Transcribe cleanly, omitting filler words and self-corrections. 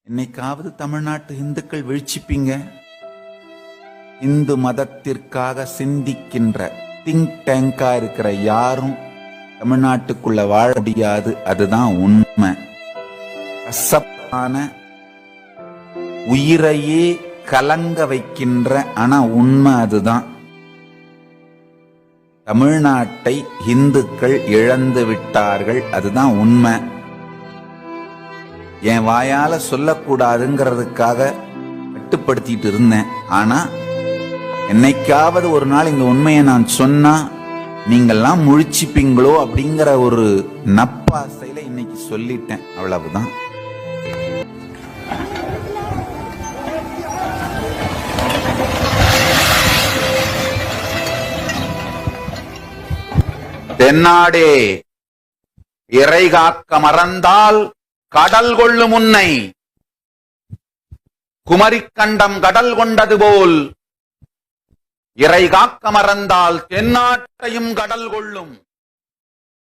இன்னைக்காவது தமிழ்நாட்டு இந்துக்கள் விழிச்சிப்பீங்க. இந்து மதத்திற்காக சிந்திக்கின்ற திங்க் டேங்கா இருக்கிற யாரும் தமிழ்நாட்டுக்குள்ள வாழ முடியாது. அதுதான் உண்மை. கசப்பான உயிரையே கலங்க வைக்கின்ற ஆனா உண்மை அதுதான். தமிழ்நாட்டை இந்துக்கள் இழந்து விட்டார்கள். அதுதான் உண்மை. என் வாயால சொல்லக்கூடாதுங்கிறதுக்காக கட்டுப்படுத்திட்டு இருந்தேன். ஆனா என்னைக்காவது ஒரு நாள் இந்த உண்மையை நான் சொன்னா நீங்கெல்லாம் முழிச்சிப்பீங்களோ அப்படிங்கிற ஒரு நப்பாசையில இன்னைக்கு சொல்லிட்டேன். அவ்வளவுதான். தென்னாடே இறை காக்க மறந்தால் கடல் கொள்ளும் உன்னை, குமரிக்கண்டம் கடல் கொண்டது போல் இறை காக்க மறந்தால் தென்னாட்டையும் கடல் கொள்ளும்.